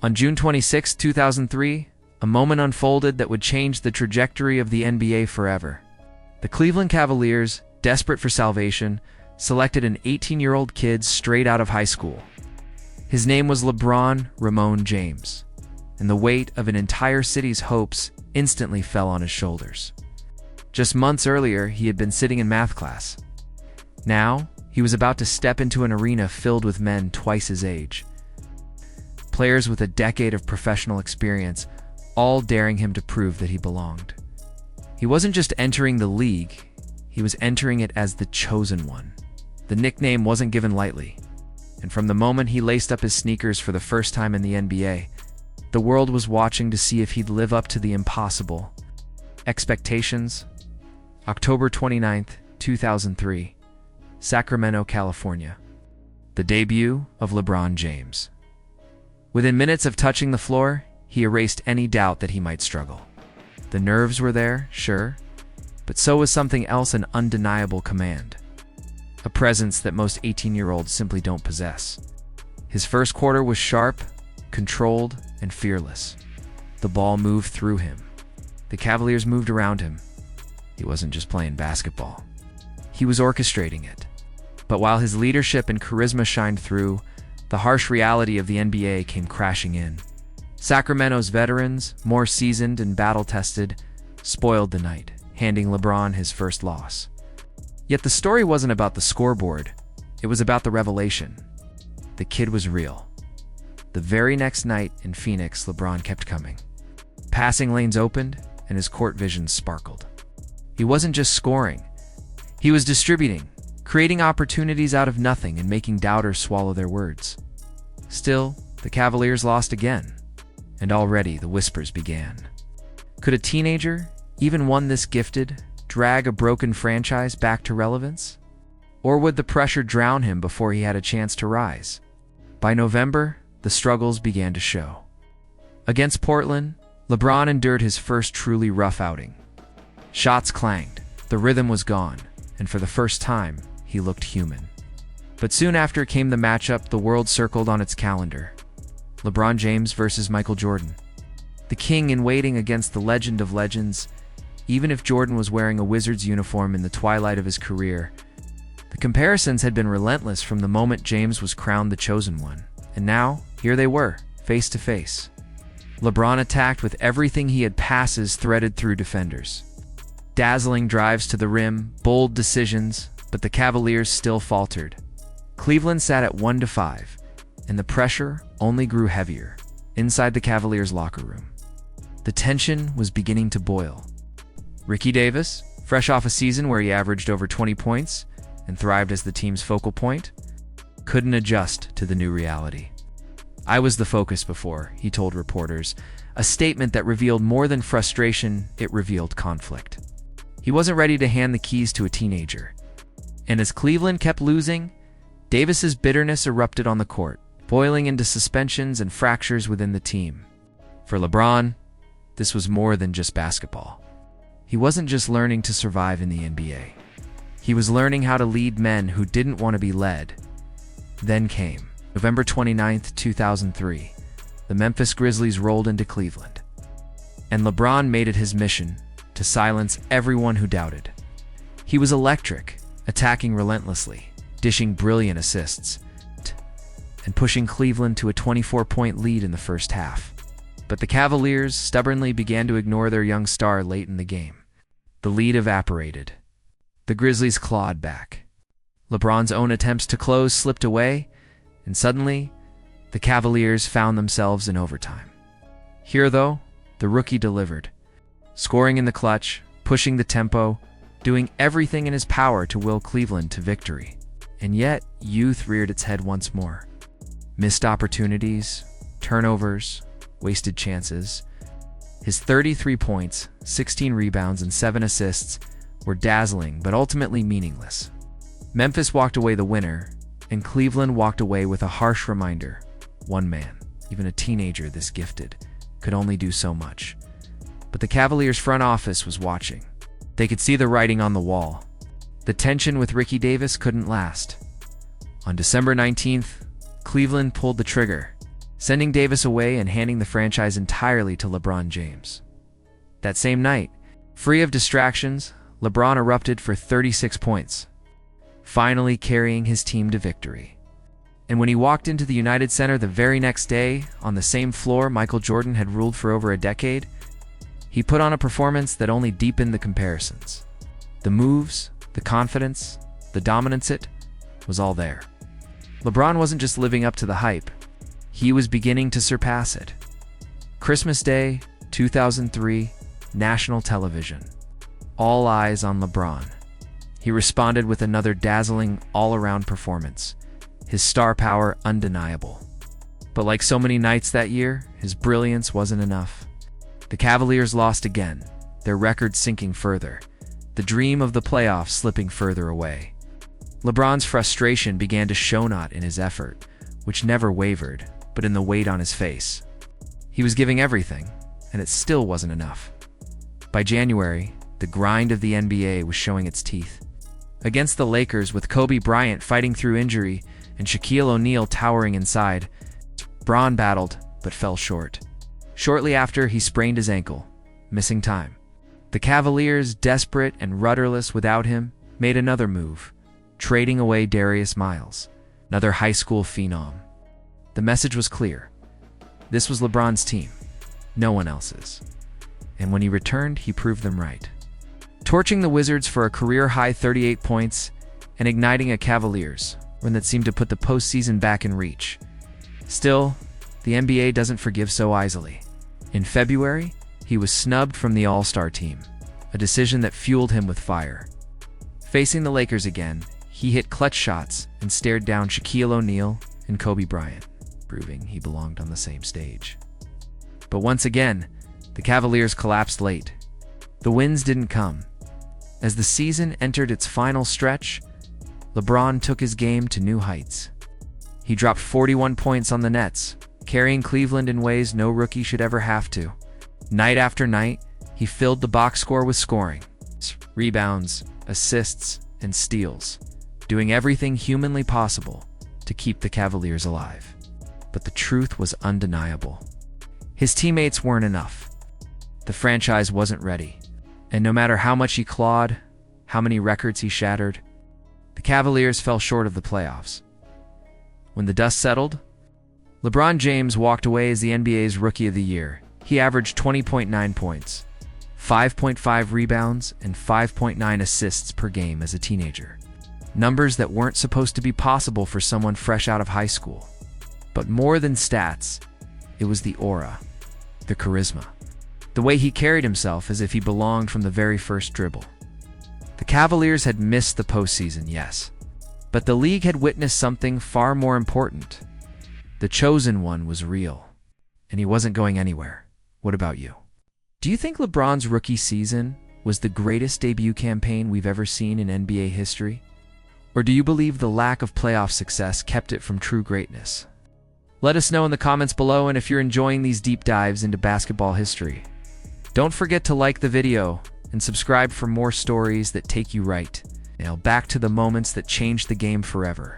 On June 26, 2003, a moment unfolded that would change the trajectory of the NBA forever. The Cleveland Cavaliers, desperate for salvation, selected an 18-year-old kid straight out of high school. His name was LeBron Raymone James, and the weight of an entire city's hopes instantly fell on his shoulders. Just months earlier, he had been sitting in math class. Now, he was about to step into an arena filled with men twice his age. Players with a decade of professional experience, all daring him to prove that he belonged. He wasn't just entering the league, he was entering it as the chosen one. The nickname wasn't given lightly, and from the moment he laced up his sneakers for the first time in the NBA, the world was watching to see if he'd live up to the impossible. Expectations. October 29th, 2003, Sacramento, California. The debut of LeBron James. Within minutes of touching the floor, he erased any doubt that he might struggle. The nerves were there, sure, but so was something else, an undeniable command. A presence that most 18-year-olds simply don't possess. His first quarter was sharp, controlled, and fearless. The ball moved through him. The Cavaliers moved around him. He wasn't just playing basketball. He was orchestrating it. But while his leadership and charisma shined through, the harsh reality of the NBA came crashing in. Sacramento's veterans, more seasoned and battle-tested, spoiled the night, handing LeBron his first loss. Yet the story wasn't about the scoreboard. It was about the revelation. The kid was real. The very next night in Phoenix, LeBron kept coming. Passing lanes opened, and his court vision sparkled. He wasn't just scoring. He was distributing, creating opportunities out of nothing and making doubters swallow their words. Still, the Cavaliers lost again, and already the whispers began. Could a teenager, even one this gifted, drag a broken franchise back to relevance? Or would the pressure drown him before he had a chance to rise? By November, the struggles began to show. Against Portland, LeBron endured his first truly rough outing. Shots clanged, the rhythm was gone, and for the first time, he looked human. But soon after came the matchup the world circled on its calendar. LeBron James versus Michael Jordan. The king in waiting against the legend of legends. Even if Jordan was wearing a Wizards uniform in the twilight of his career, the comparisons had been relentless from the moment James was crowned the chosen one. And now, here they were, face to face. LeBron attacked with everything he had, passes threaded through defenders. Dazzling drives to the rim, bold decisions, but the Cavaliers still faltered. Cleveland sat at 1-5, and the pressure only grew heavier inside the Cavaliers' locker room. The tension was beginning to boil. Ricky Davis, fresh off a season where he averaged over 20 points and thrived as the team's focal point, couldn't adjust to the new reality. "I was the focus before," he told reporters, a statement that revealed more than frustration, it revealed conflict. He wasn't ready to hand the keys to a teenager. And as Cleveland kept losing, Davis's bitterness erupted on the court, boiling into suspensions and fractures within the team. For LeBron, this was more than just basketball. He wasn't just learning to survive in the NBA. He was learning how to lead men who didn't want to be led. Then came November 29th, 2003. The Memphis Grizzlies rolled into Cleveland. And LeBron made it his mission to silence everyone who doubted. He was electric, attacking relentlessly, dishing brilliant assists, and pushing Cleveland to a 24-point lead in the first half. But the Cavaliers stubbornly began to ignore their young star late in the game. The lead evaporated. The Grizzlies clawed back. LeBron's own attempts to close slipped away, and suddenly, the Cavaliers found themselves in overtime. Here, though, the rookie delivered, scoring in the clutch, pushing the tempo, doing everything in his power to will Cleveland to victory. And yet, youth reared its head once more. Missed opportunities, turnovers, wasted chances. His 33 points, 16 rebounds, and 7 assists were dazzling but ultimately meaningless. Memphis walked away the winner, and Cleveland walked away with a harsh reminder. One man, even a teenager this gifted, could only do so much. But the Cavaliers' front office was watching. They could see the writing on the wall. The tension with Ricky Davis couldn't last. On December 19th, Cleveland pulled the trigger. sending Davis away and handing the franchise entirely to LeBron James. That same night, free of distractions, LeBron erupted for 36 points, finally carrying his team to victory. And when he walked into the United Center the very next day, on the same floor Michael Jordan had ruled for over a decade, he put on a performance that only deepened the comparisons. The moves, the confidence, the dominance, it was all there. LeBron wasn't just living up to the hype, he was beginning to surpass it. Christmas Day, 2003, national television. All eyes on LeBron. He responded with another dazzling, all-around performance, his star power undeniable. But like so many nights that year, his brilliance wasn't enough. The Cavaliers lost again, their record sinking further, the dream of the playoffs slipping further away. LeBron's frustration began to show not in his effort, which never wavered, but in the weight on his face. He was giving everything, and it still wasn't enough. By January, the grind of the NBA was showing its teeth. Against the Lakers, with Kobe Bryant fighting through injury and Shaquille O'Neal towering inside, LeBron battled but fell short. Shortly after, he sprained his ankle, missing time. The Cavaliers, desperate and rudderless without him, made another move, trading away Darius Miles, another high school phenom. The message was clear. This was LeBron's team, no one else's. And when he returned, he proved them right, torching the Wizards for a career-high 38 points and igniting a Cavaliers run that seemed to put the postseason back in reach. Still, the NBA doesn't forgive so easily. In February, he was snubbed from the All-Star team, a decision that fueled him with fire. Facing the Lakers again, he hit clutch shots and stared down Shaquille O'Neal and Kobe Bryant, proving he belonged on the same stage. But once again, the Cavaliers collapsed late. The wins didn't come. As the season entered its final stretch, LeBron took his game to new heights. He dropped 41 points on the Nets, carrying Cleveland in ways no rookie should ever have to. Night after night, he filled the box score with scoring, rebounds, assists, and steals, doing everything humanly possible to keep the Cavaliers alive. But the truth was undeniable. His teammates weren't enough. The franchise wasn't ready. And no matter how much he clawed, how many records he shattered, the Cavaliers fell short of the playoffs. When the dust settled, LeBron James walked away as the NBA's Rookie of the Year. He averaged 20.9 points, 5.5 rebounds, and 5.9 assists per game as a teenager. Numbers that weren't supposed to be possible for someone fresh out of high school. But more than stats, it was the aura, the charisma, the way he carried himself as if he belonged from the very first dribble. The Cavaliers had missed the postseason, yes, but the league had witnessed something far more important. The chosen one was real, and he wasn't going anywhere. What about you? Do you think LeBron's rookie season was the greatest debut campaign we've ever seen in NBA history? Or do you believe the lack of playoff success kept it from true greatness? Let us know in the comments below, and if you're enjoying these deep dives into basketball history, don't forget to like the video and subscribe for more stories that take you right, back to the moments that changed the game forever.